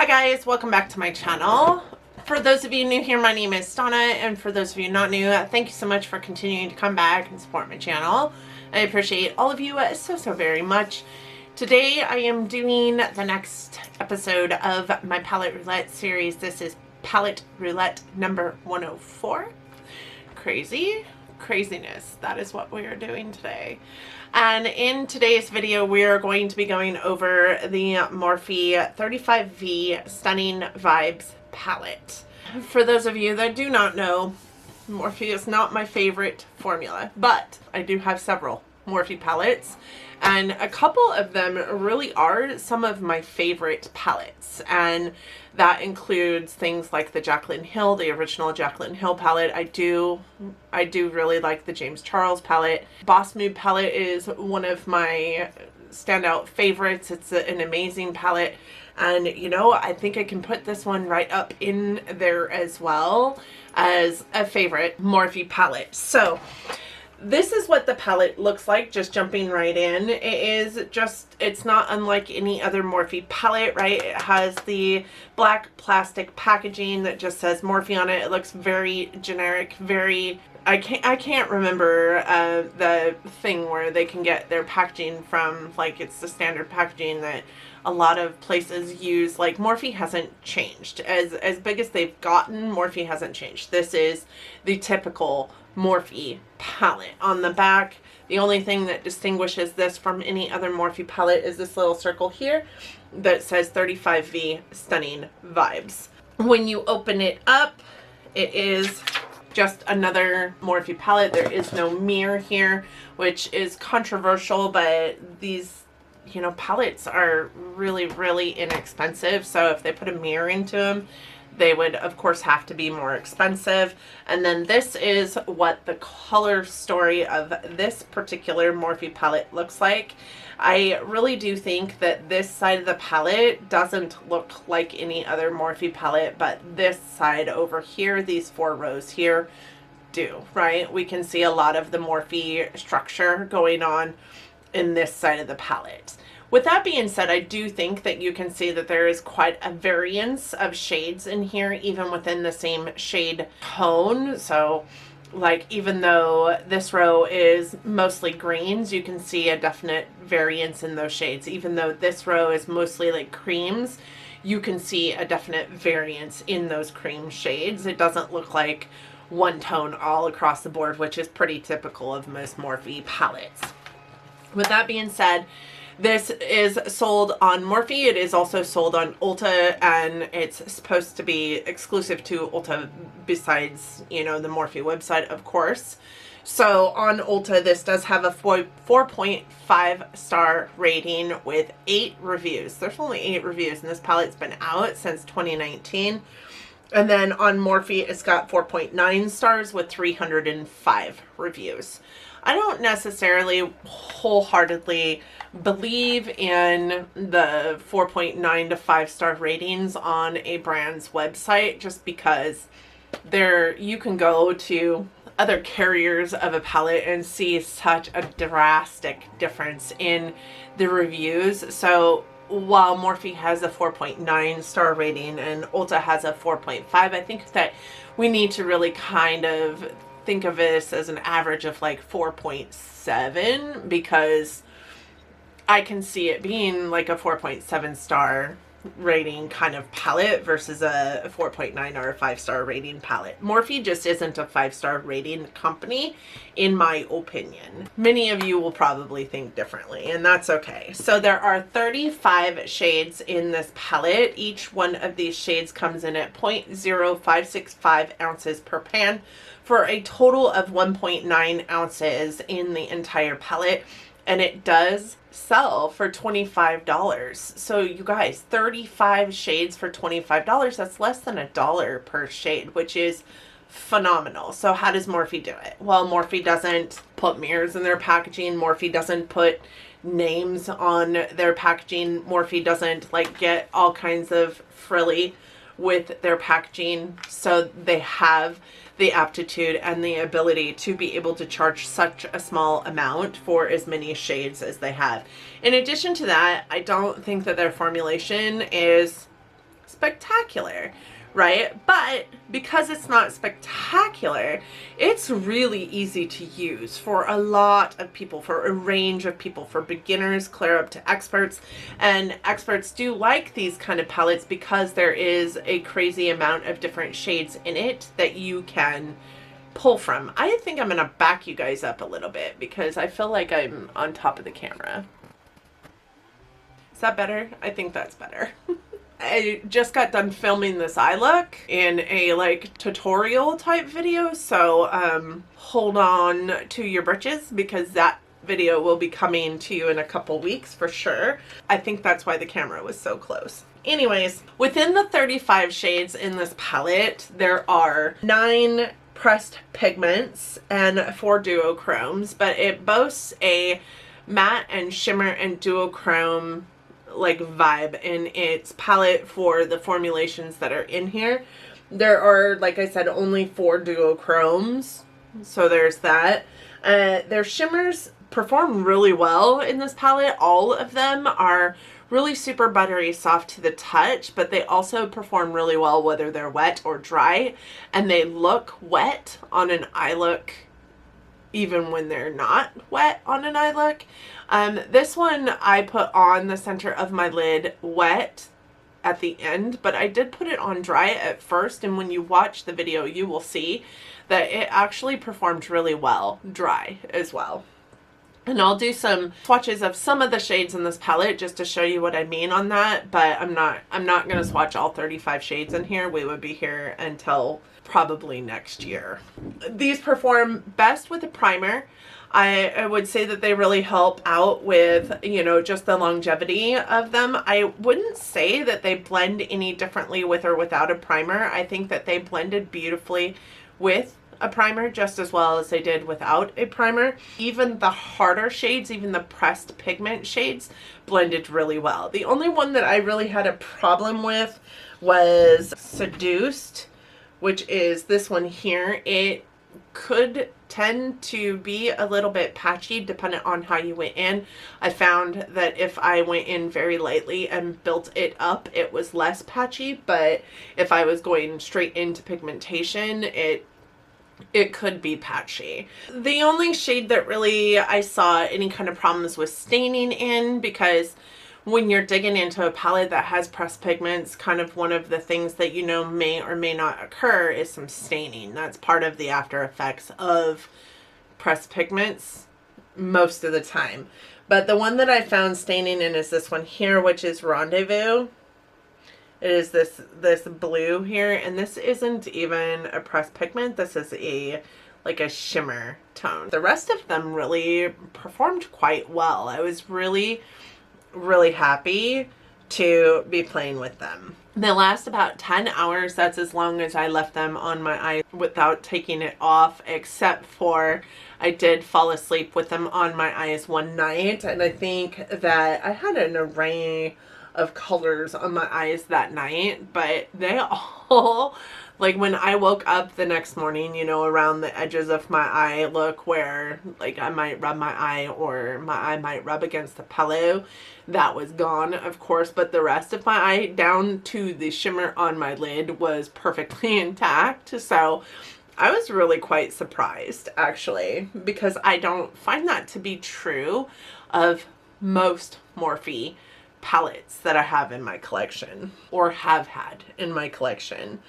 Hi guys, welcome back to my channel. For those of you new here, my name is Donna, and for those of you not new, thank you so much for continuing to come back and support my channel. I appreciate all of you so very much. Today I am doing the next episode of my Palette Roulette series. This is Palette Roulette number 104. Craziness, that is what we are doing today. And in today's video, we are going to be going over the Morphe 35V Stunning Vibes palette. For those of you that do not know, Morphe is not my favorite formula, but I do have several Morphe palettes, and a couple of them really are some of my favorite palettes, and that includes things like the Jaclyn Hill, the original Jaclyn Hill palette. I do really like the James Charles palette. Boss Mood palette is one of my standout favorites. It's an amazing palette, and you know, I think I can put this one right up in there as well as a favorite Morphe palette. So this is what the palette looks like, just jumping right in. It's not unlike any other Morphe palette, right? It has the black plastic packaging that just says Morphe on it. It looks very generic, I can't remember the thing where they can get their packaging from, like it's the standard packaging that a lot of places use. Like Morphe hasn't changed. As big as they've gotten, Morphe hasn't changed. This is the typical Morphe palette. On the back, the only thing that distinguishes this from any other Morphe palette is this little circle here that says 35V Stunning Vibes. When you open it up, it is just another Morphe palette. There is no mirror here, which is controversial, but these, you know, palettes are really inexpensive, so if they put a mirror into them, they would of course have to be more expensive. And then this is what the color story of this particular Morphe palette looks like. I really do think that this side of the palette doesn't look like any other Morphe palette, but this side over here, these 4 rows here, do, right? We can see a lot of the Morphe structure going on in this side of the palette. With that being said, I do think that you can see that there is quite a variance of shades in here, even within the same shade tone. So like, even though this row is mostly greens, you can see a definite variance in those shades. Even though this row is mostly like creams, you can see a definite variance in those cream shades. It doesn't look like one tone all across the board, which is pretty typical of most Morphe palettes. With that being said, this is sold on Morphe. It is also sold on Ulta, and it's supposed to be exclusive to Ulta besides, you know, the Morphe website, of course. So on Ulta, this does have a 4.5 star rating with 8 reviews. There's only 8 reviews, and this palette's been out since 2019. And then on Morphe, it's got 4.9 stars with 305 reviews. I don't necessarily wholeheartedly believe in the 4.9 to 5-star ratings on a brand's website, just because you can go to other carriers of a palette and see such a drastic difference in the reviews. So while Morphe has a 4.9 star rating and Ulta has a 4.5, I think that we need to really kind of think of this as an average of like 4.7, because I can see it being like a 4.7 star rating kind of palette versus a 4.9 or a 5-star rating palette. Morphe just isn't a 5-star rating company, in my opinion. Many of you will probably think differently, and that's okay. So there are 35 shades in this palette. Each one of these shades comes in at 0.0565 ounces per pan, for a total of 1.9 ounces in the entire palette. And it does sell for $25. So you guys, 35 shades for $25, that's less than $1 per shade, which is phenomenal. So how does Morphe do it? Well, Morphe doesn't put mirrors in their packaging. Morphe doesn't put names on their packaging. Morphe doesn't like get all kinds of frilly with their packaging. So they have the aptitude and the ability to be able to charge such a small amount for as many shades as they have. In addition to that, I don't think that their formulation is spectacular, right? But because it's not spectacular, it's really easy to use for a lot of people, for a range of people, for beginners clear up to experts. And experts do like these kind of palettes because there is a crazy amount of different shades in it that you can pull from. I think I'm gonna back you guys up a little bit because I feel like I'm on top of the camera. Is that better? I think that's better. I just got done filming this eye look in a like tutorial type video, so hold on to your britches because that video will be coming to you in a couple weeks for sure. I think that's why the camera was so close. Anyways, within the 35 shades in this palette, there are 9 pressed pigments and 4 duochromes, but it boasts a matte and shimmer and duochrome like vibe in its palette for the formulations that are in here. There are, like I said, only 4 duochromes, so there's that. Their shimmers perform really well in this palette. All of them are really super buttery soft to the touch, but they also perform really well whether they're wet or dry, and they look wet on an eye look even when they're not wet on an eye look. This one I put on the center of my lid wet at the end, but I did put it on dry at first, and when you watch the video you will see that it actually performed really well dry as well. And I'll do some swatches of some of the shades in this palette just to show you what I mean on that, but I'm not going to swatch all 35 shades in here. We would be here until probably next year. These perform best with a primer. I would say that they really help out with, you know, just the longevity of them. I wouldn't say that they blend any differently with or without a primer. I think that they blended beautifully with a primer just as well as they did without a primer. Even the harder shades, even the pressed pigment shades, blended really well. The only one that I really had a problem with was Seduced, which is this one here. It could tend to be a little bit patchy depending on how you went in. I found that if I went in very lightly and built it up, it was less patchy, but if I was going straight into pigmentation, it could be patchy. The only shade that really I saw any kind of problems with staining in, because when you're digging into a palette that has pressed pigments, kind of one of the things that you know may or may not occur is some staining. That's part of the after effects of pressed pigments most of the time. But the one that I found staining in is this one here, which is Rendezvous. It is this blue here, and this isn't even a pressed pigment. This is like a shimmer tone. The rest of them really performed quite well. I was really happy to be playing with them. They last about 10 hours. That's as long as I left them on my eye without taking it off, except for I did fall asleep with them on my eyes one night, and I think that I had an array of colors on my eyes that night, but they all, like when I woke up the next morning, you know, around the edges of my eye look where like I might rub my eye or my eye might rub against the pillow, that was gone, of course, but the rest of my eye down to the shimmer on my lid was perfectly intact. So I was really quite surprised actually, because I don't find that to be true of most Morphe palettes that I have in my collection or have had in my collection.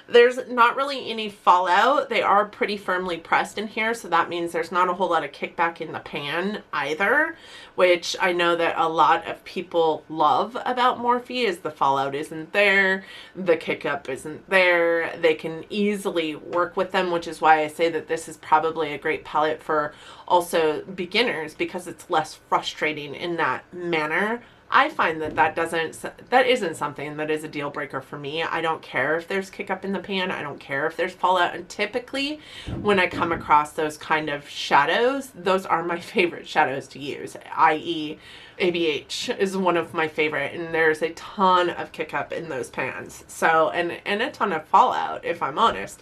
There's not really any fallout. They are pretty firmly pressed in here, so that means there's not a whole lot of kickback in the pan either, which I know that a lot of people love about Morphe is the fallout isn't there, the kick up isn't there. They can easily work with them, which is why I say that this is probably a great palette for also beginners because it's less frustrating in that manner. I find that that isn't something that is a deal breaker for me. I don't care if there's kick up in the pan. I don't care if there's fallout. And typically when I come across those kind of shadows, those are my favorite shadows to use, i.e. ABH is one of my favorite, and there's a ton of kick up in those pans. So, and a ton of fallout, if I'm honest.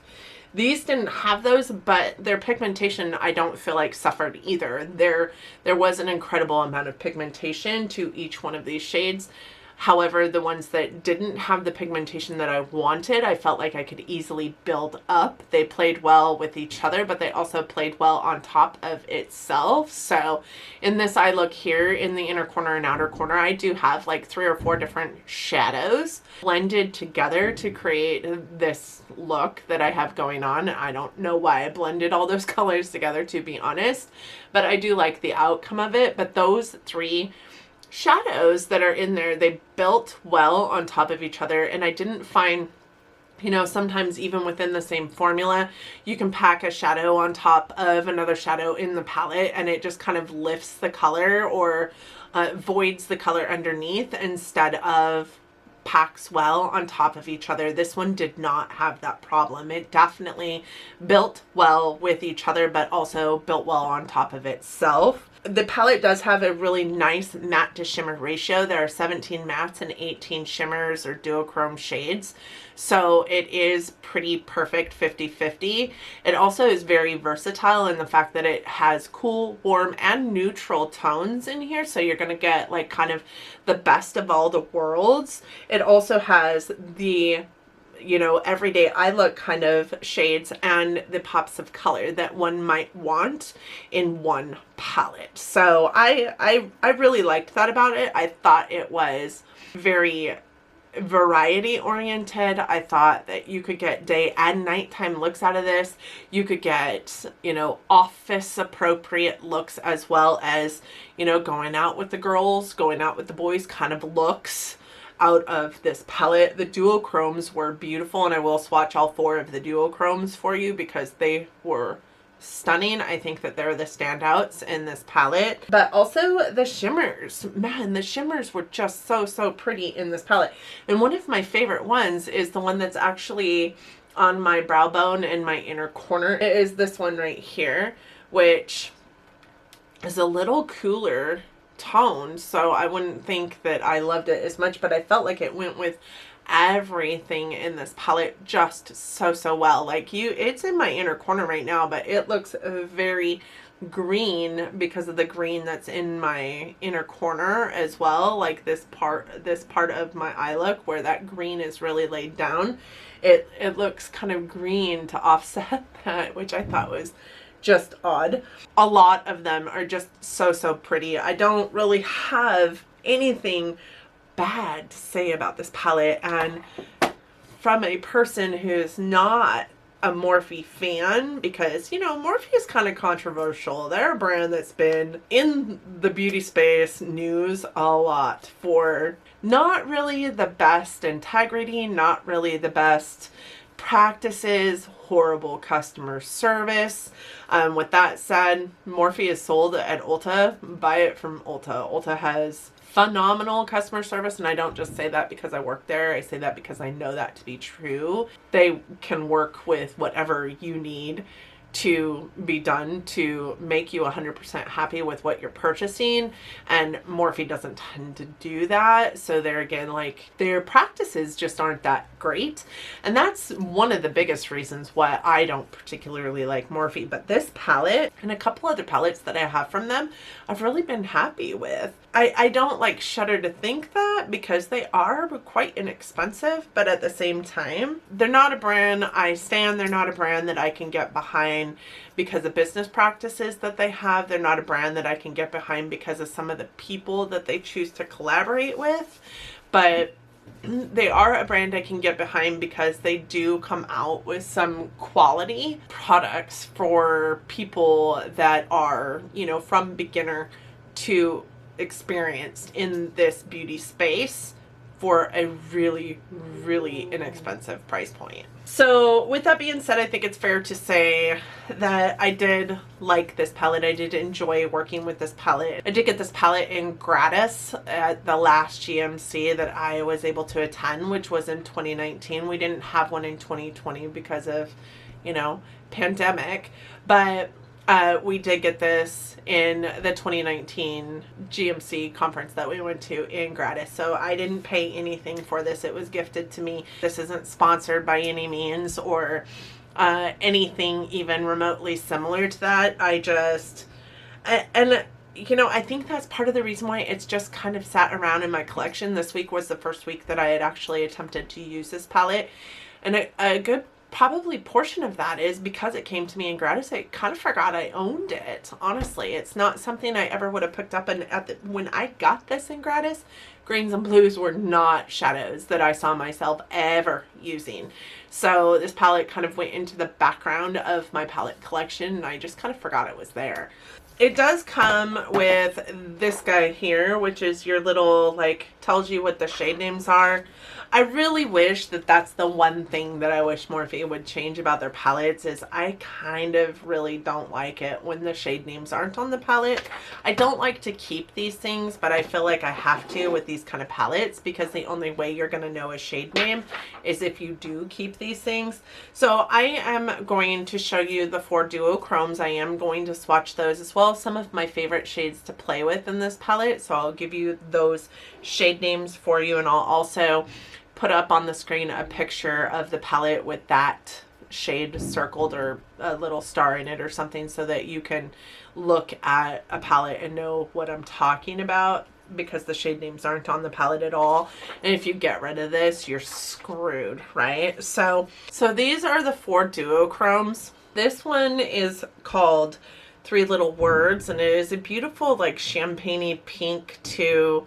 These didn't have those, but their pigmentation I don't feel like suffered either. There was an incredible amount of pigmentation to each one of these shades. However, the ones that didn't have the pigmentation that I wanted, I felt like I could easily build up. They played well with each other, but they also played well on top of itself. So in this eye look here, in the inner corner and outer corner, I do have like 3 or 4 different shadows blended together to create this look that I have going on. I don't know why I blended all those colors together, to be honest, but I do like the outcome of it. But those 3 shadows that are in there, they built well on top of each other, and I didn't find, you know, sometimes even within the same formula, you can pack a shadow on top of another shadow in the palette and it just kind of lifts the color or voids the color underneath instead of packs well on top of each other. This one did not have that problem. It definitely built well with each other, but also built well on top of itself. The palette does have a really nice matte to shimmer ratio. There are 17 mattes and 18 shimmers or duochrome shades. So it is pretty perfect 50-50. It also is very versatile in the fact that it has cool, warm, and neutral tones in here. So you're going to get like kind of the best of all the worlds. It also has the, you know, everyday eye look kind of shades and the pops of color that one might want in one palette. So I really liked that about it. I thought it was very variety oriented. I thought that you could get day and nighttime looks out of this. You could get, you know, office appropriate looks, as well as, you know, going out with the girls, going out with the boys kind of looks out of this palette. The duochromes were beautiful, and I will swatch all 4 of the duochromes for you because they were stunning. I think that they're the standouts in this palette. But also the shimmers. Man, the shimmers were just so pretty in this palette. And one of my favorite ones is the one that's actually on my brow bone in my inner corner. It is this one right here, which is a little cooler tone, so I wouldn't think that I loved it as much, but I felt like it went with everything in this palette just so well. Like, it's in my inner corner right now, but it looks very green because of the green that's in my inner corner as well. Like this part of my eye look where that green is really laid down, it looks kind of green to offset that, which I thought was just odd. A lot of them are just so pretty. I don't really have anything bad to say about this palette, and from a person who's not a Morphe fan, because, you know, Morphe is kind of controversial. They're a brand that's been in the beauty space news a lot for not really the best integrity, not really the best practices, horrible customer service. With that said, Morphe is sold at Ulta. Buy it from Ulta. Ulta has phenomenal customer service, and I don't just say that because I work there. I say that because I know that to be true. They can work with whatever you need to be done to make you 100% happy with what you're purchasing, and Morphe doesn't tend to do that. So they're, again, like, their practices just aren't that great, and that's one of the biggest reasons why I don't particularly like Morphe. But this palette and a couple other palettes that I have from them, I've really been happy with. I don't like shudder to think that, because they are quite inexpensive, but at the same time, they're not a brand I stand. They're not a brand that I can get behind because of business practices that they have. They're not a brand that I can get behind because of some of the people that they choose to collaborate with, but they are a brand I can get behind because they do come out with some quality products for people that are, you know, from beginner to experienced in this beauty space for a really inexpensive price point. So with that being said, I think it's fair to say that I did like this palette. I did enjoy working with this palette. I did get this palette in Gratis at the last GMC that I was able to attend, which was in 2019. We didn't have one in 2020 because of, you know, pandemic, but we did get this in the 2019 GMC conference that we went to in Gratis. So I didn't pay anything for this. It was gifted to me. This isn't sponsored by any means or anything even remotely similar to that. I just, and you know, I think that's part of the reason why it's just kind of sat around in my collection. This week was the first week that I had actually attempted to use this palette. And a good probably portion of that is because it came to me in Gratis. I kind of forgot I owned it. Honestly, it's not something I ever would have picked up. And when I got this in Gratis, greens and blues were not shadows that I saw myself ever using. So this palette kind of went into the background of my palette collection, and I just kind of forgot it was there. It does come with this guy here, which is your little, like, tells you what the shade names are. I really wish that that's the one thing that I wish Morphe would change about their palettes, is I kind of really don't like it when the shade names aren't on the palette. I don't like to keep these things, but I feel like I have to with these kind of palettes, because the only way you're going to know a shade name is if you do keep these things. So I am going to show you the 4 duochromes. I am going to swatch those as well. Some of my favorite shades to play with in this palette. So I'll give you those shade names for you, and I'll also put up on the screen a picture of the palette with that shade circled or a little star in it or something, so that you can look at a palette and know what I'm talking about, because the shade names aren't on the palette at all. And if you get rid of this, you're screwed, right? So these are the 4 duochromes. This one is called 3 Little Words, and it is a beautiful, like, champagne-y pink to,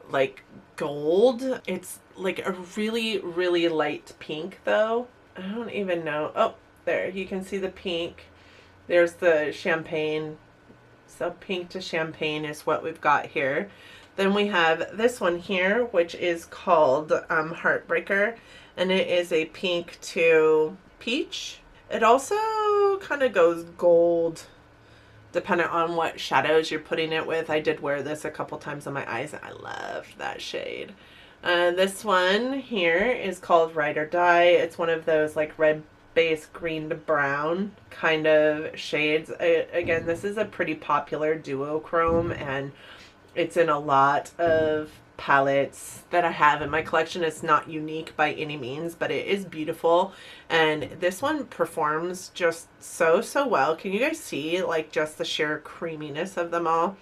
like, gold. It's like a really, really light pink, though. I don't even know. Oh, there, you can see the pink. There's the champagne. So pink to champagne is what we've got here. Then we have this one here, which is called Heartbreaker, and it is a pink to peach. It also kind of goes gold, depending on what shadows you're putting it with. I did wear this a couple times on my eyes, and I love that shade. This one here is called Ride or Die. It's one of those, like, red base green to brown kind of shades. Again, this is a pretty popular duochrome, and it's in a lot of palettes that I have in my collection. It's not unique by any means, but it is beautiful, and this one performs just so well. Can you guys see, like, just the sheer creaminess of them all?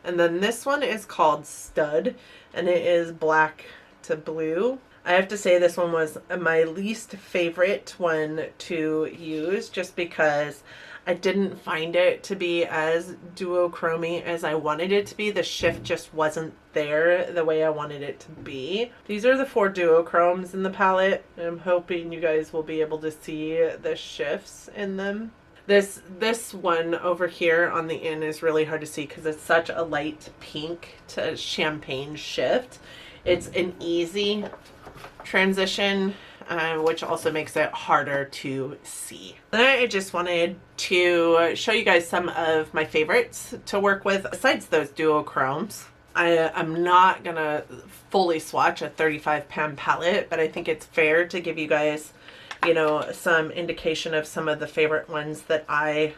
And then this one is called Stud, and it is black to blue. I have to say this one was my least favorite one to use, just because I didn't find it to be as duochromy as I wanted it to be. The shift just wasn't there the way I wanted it to be. These are the 4 duochromes in the palette. I'm hoping you guys will be able to see the shifts in them. This one over here on the end is really hard to see because it's such a light pink to champagne shift. It's an easy transition, which also makes it harder to see. And I just wanted to show you guys some of my favorites to work with besides those duochromes. I'm not gonna fully swatch a 35 pan palette, but I think it's fair to give you guys, you know, some indication of some of the favorite ones that I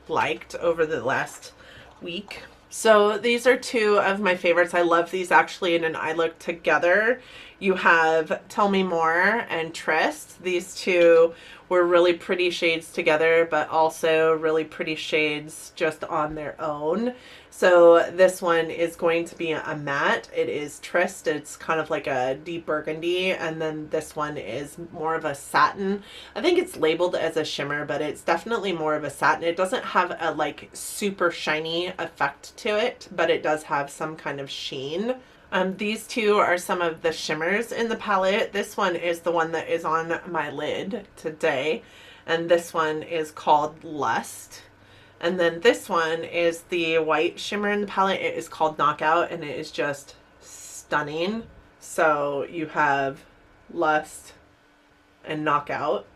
liked over the last week. So these are 2 of my favorites. I love these actually in an eye look together. You have Tell Me More and Trist. These 2 were really pretty shades together, but also really pretty shades just on their own. So this one is going to be a matte. It is Trist. It's kind of like a deep burgundy. And then this one is more of a satin. I think it's labeled as a shimmer, but it's definitely more of a satin. It doesn't have a, like, super shiny effect to it, but it does have some kind of sheen. These 2 are some of the shimmers in the palette. This one is the one that is on my lid today, and this one is called Lust. And then this one is the white shimmer in the palette. It is called Knockout, and it is just stunning. So you have Lust and Knockout.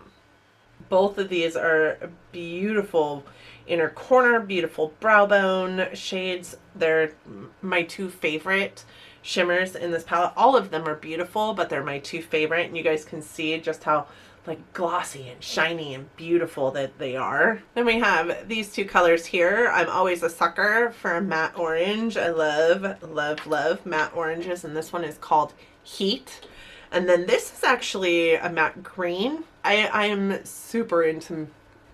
Both of these are beautiful inner corner, beautiful brow bone shades. They're my 2 favorite shimmers in this palette. All of them are beautiful, but they're my 2 favorite, and you guys can see just how, like, glossy and shiny and beautiful that they are. Then we have these 2 colors here. I'm always a sucker for a matte orange. I love matte oranges, and this one is called Heat. And then this is actually a matte green. I am super into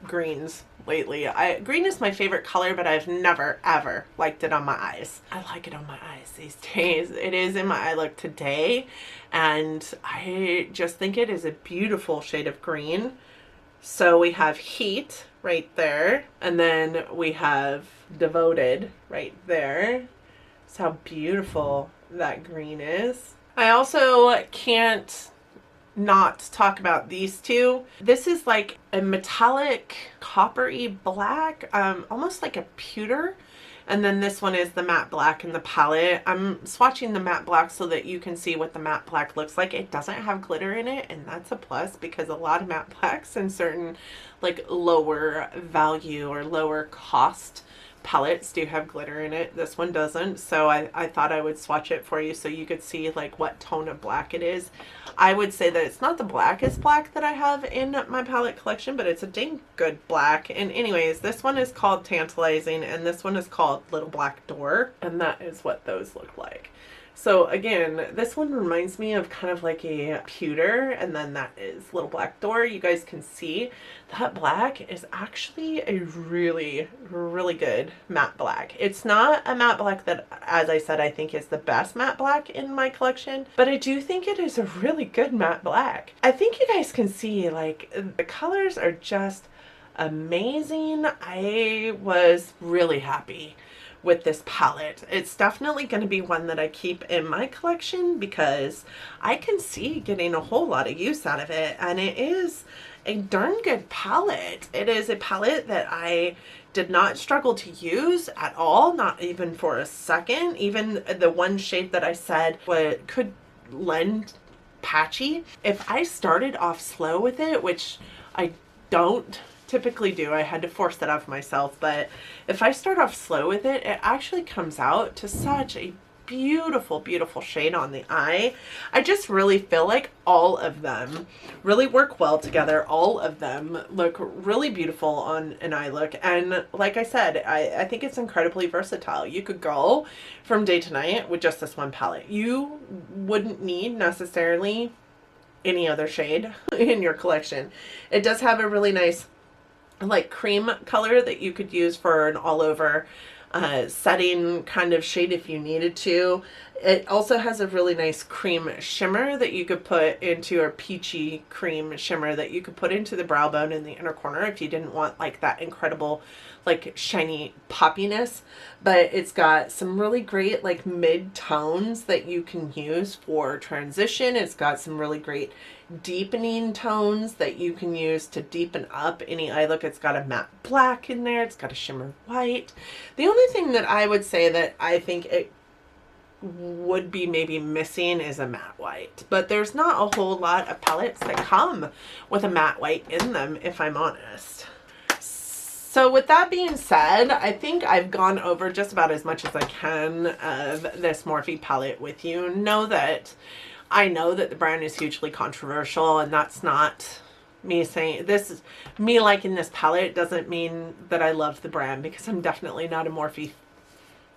greens lately. Green is my favorite color, but I've never ever liked it on my eyes. I like it on my eyes these days. It is in my eye look today, and I just think it is a beautiful shade of green. So we have Heat right there, and then we have Devoted right there. That's how beautiful that green is. I also can't not talk about these two. This is like a metallic coppery black, almost like a pewter. And then this one is the matte black in the palette. I'm swatching the matte black so that you can see what the matte black looks like. It doesn't have glitter in it, and that's a plus because a lot of matte blacks in certain like lower value or lower cost palettes do have glitter in it. This one doesn't, so I thought I would swatch it for you so you could see like what tone of black it is. I would say that it's not the blackest black that I have in my palette collection, but it's a dang good black. And anyways, this one is called Tantalizing, and this one is called Little Black Door, and that is what those look like. So again, this one reminds me of kind of like a pewter, and then that is Little Black Door. You guys can see that black is actually a really, really good matte black. It's not a matte black that, as I said, I think is the best matte black in my collection, but I do think it is a really good matte black. I think you guys can see like the colors are just amazing. I was really happy with this palette. It's definitely going to be one that I keep in my collection because I can see getting a whole lot of use out of it, and it is a darn good palette. It is a palette that I did not struggle to use at all, not even for a second. Even the one shade that I said could lend patchy, if I started off slow with it, which I don't typically do, I had to force that off myself, but if I start off slow with it, it actually comes out to such a beautiful, beautiful shade on the eye. I just really feel like all of them really work well together. All of them look really beautiful on an eye look, and like I said, I think it's incredibly versatile. You could go from day to night with just this one palette. You wouldn't need necessarily any other shade in your collection. It does have a really nice like cream color that you could use for an all over setting kind of shade if you needed to. It also has a really nice cream shimmer that you could put into, a peachy cream shimmer that you could put into the brow bone in the inner corner if you didn't want like that incredible like shiny poppiness. But it's got some really great like mid tones that you can use for transition. It's got some really great deepening tones that you can use to deepen up any eye look. It's got a matte black in there. It's got a shimmer white. The only thing that I would say that I think it would be maybe missing is a matte white, but there's not a whole lot of palettes that come with a matte white in them, if I'm honest. So with that being said, I think I've gone over just about as much as I can of this Morphe palette with you. I know that the brand is hugely controversial, and that's not me saying this is me liking this palette doesn't mean that I love the brand, because I'm definitely not a Morphe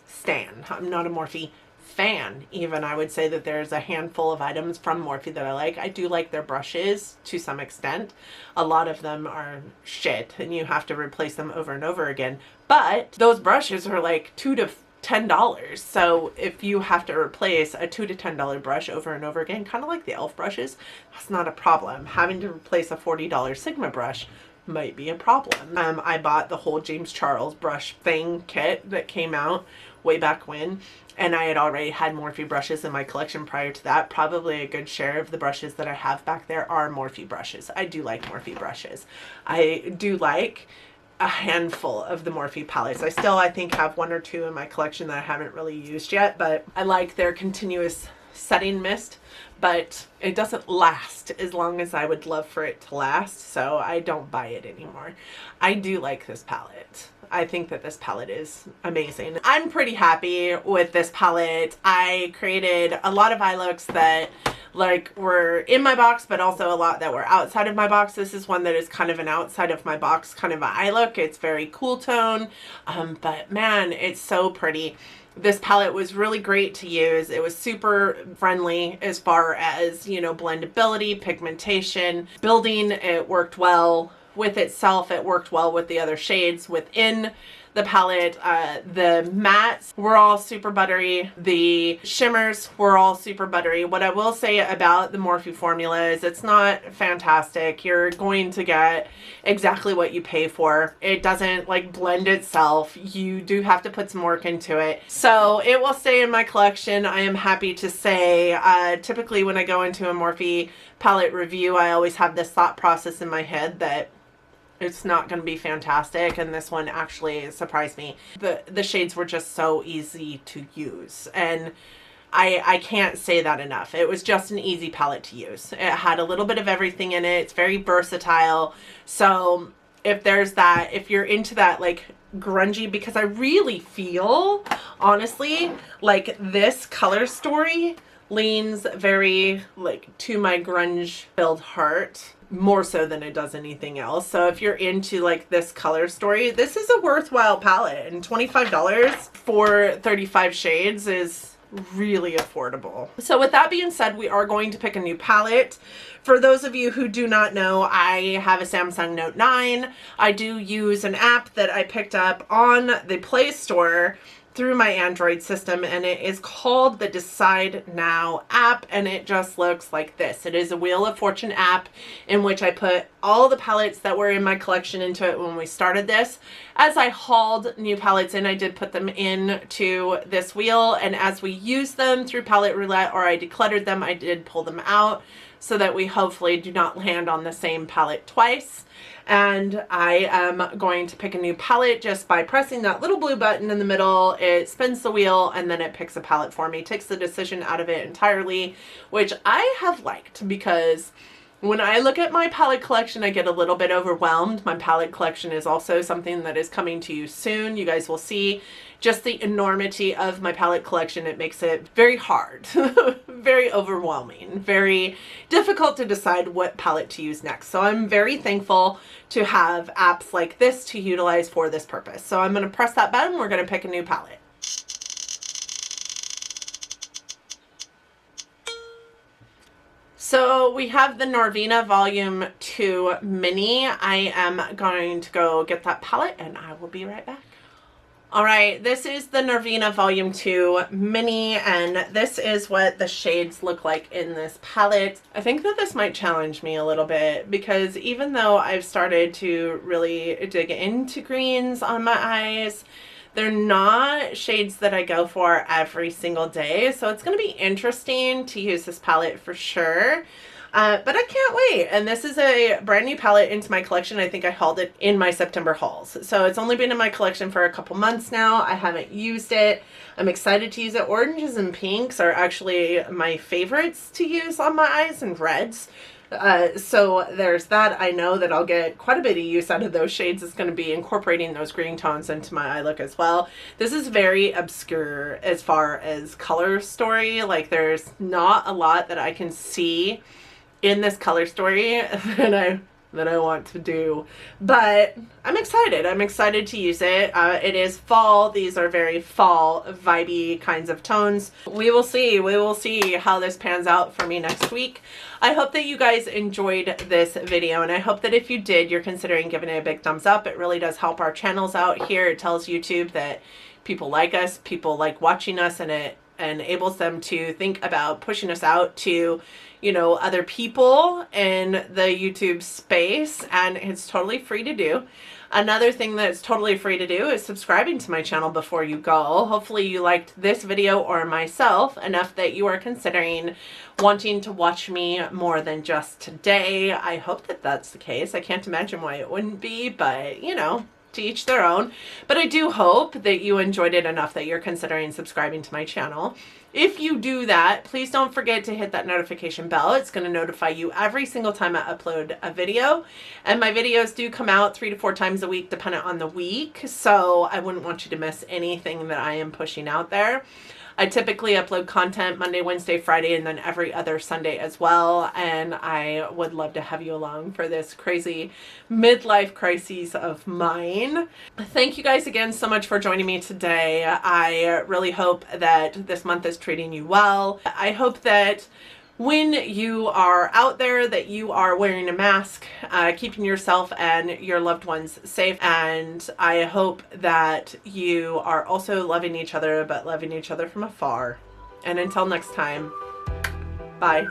stan. I'm not a Morphe fan even. I would say that there's a handful of items from Morphe that I like. I do like their brushes to some extent. A lot of them are shit and you have to replace them over and over again, but those brushes are like $2 to $10. So if you have to replace a $2 to $10 brush over and over again, kind of like the e.l.f. brushes, that's not a problem. Having to replace a $40 Sigma brush might be a problem. I bought the whole James Charles brush thing kit that came out way back when, and I had already had Morphe brushes in my collection prior to that. Probably a good share of the brushes that I have back there are Morphe brushes. I do like Morphe brushes. I do like a handful of the Morphe palettes. I think have one or two in my collection that I haven't really used yet, but I like their continuous setting mist, but it doesn't last as long as I would love for it to last, so I don't buy it anymore. I do like this palette. I think that this palette is amazing. I'm pretty happy with this palette. I created a lot of eye looks that like were in my box, but also a lot that were outside of my box. This is one that is kind of an outside of my box kind of an eye look. It's very cool tone, but man, it's so pretty. This palette was really great to use. It was super friendly as far as, you know, blendability, pigmentation, building. It worked well with itself. It worked well with the other shades within the palette. The mattes were all super buttery. The shimmers were all super buttery. What I will say about the Morphe formula is it's not fantastic. You're going to get exactly what you pay for. It doesn't like blend itself. You do have to put some work into it. So it will stay in my collection. I am happy to say, typically when I go into a Morphe palette review, I always have this thought process in my head that it's not going to be fantastic, and this one actually surprised me. The shades were just so easy to use, and I can't say that enough. It was just an easy palette to use. It had a little bit of everything in it. It's very versatile. So if there's that, if you're into that like grungy, because I really feel honestly like this color story leans very like to my grunge filled heart, more so than it does anything else. So if you're into like this color story, this is a worthwhile palette, and $25 for 35 shades is really affordable. So with that being said, we are going to pick a new palette. For those of you who do not know, I have a Samsung Note 9. I do use an app that I picked up on the Play Store through my Android system, and it is called the Decide Now app, and it just looks like this. It is a Wheel of Fortune app in which I put all the palettes that were in my collection into it when we started this. As I hauled new palettes in, I did put them into this wheel, and as we used them through Palette Roulette, or I decluttered them, I did pull them out so that we hopefully do not land on the same palette twice. And I am going to pick a new palette just by pressing that little blue button in the middle. It spins the wheel and then it picks a palette for me, takes the decision out of it entirely, which I have liked, because when I look at my palette collection, I get a little bit overwhelmed. My palette collection is also something that is coming to you soon. You guys will see just the enormity of my palette collection. It makes it very hard, very overwhelming, very difficult to decide what palette to use next. So I'm very thankful to have apps like this to utilize for this purpose. So I'm going to press that button. We're going to pick a new palette. So we have the Norvina Volume 2 Mini. I am going to go get that palette and I will be right back. All right, this is the Norvina Volume 2 Mini, and this is what the shades look like in this palette. I think that this might challenge me a little bit, because even though I've started to really dig into greens on my eyes, they're not shades that I go for every single day. So it's going to be interesting to use this palette for sure. But I can't wait. And this is a brand new palette into my collection. I think I hauled it in my September hauls. So it's only been in my collection for a couple months now. I haven't used it. I'm excited to use it. Oranges and pinks are actually my favorites to use on my eyes, and reds. So there's that. I know that I'll get quite a bit of use out of those shades. It's going to be incorporating those green tones into my eye look as well. This is very obscure as far as color story. Like, there's not a lot that I can see in this color story that I want to do, but I'm excited. I'm excited to use it. It is fall. These are very fall vibey kinds of tones. We will see. We will see how this pans out for me next week. I hope that you guys enjoyed this video, and I hope that if you did, you're considering giving it a big thumbs up. It really does help our channels out here. It tells YouTube that people like us, people like watching us, and it enables them to think about pushing us out to, you know, other people in the YouTube space, and it's totally free to do. Another thing that's totally free to do is subscribing to my channel before you go. Hopefully you liked this video or myself enough that you are considering wanting to watch me more than just today. I hope that that's the case. I can't imagine why it wouldn't be, but you know, to each their own. But I do hope that you enjoyed it enough that you're considering subscribing to my channel. If you do that, please don't forget to hit that notification bell. It's going to notify you every single time I upload a video. And my videos do come out 3 to 4 times a week, depending on the week. So I wouldn't want you to miss anything that I am pushing out there. I typically upload content Monday, Wednesday, Friday, and then every other Sunday as well. And I would love to have you along for this crazy midlife crisis of mine. Thank you guys again so much for joining me today. I really hope that this month is treating you well. I hope that when you are out there that you are wearing a mask, keeping yourself and your loved ones safe. And I hope that you are also loving each other, but loving each other from afar. And until next time, bye.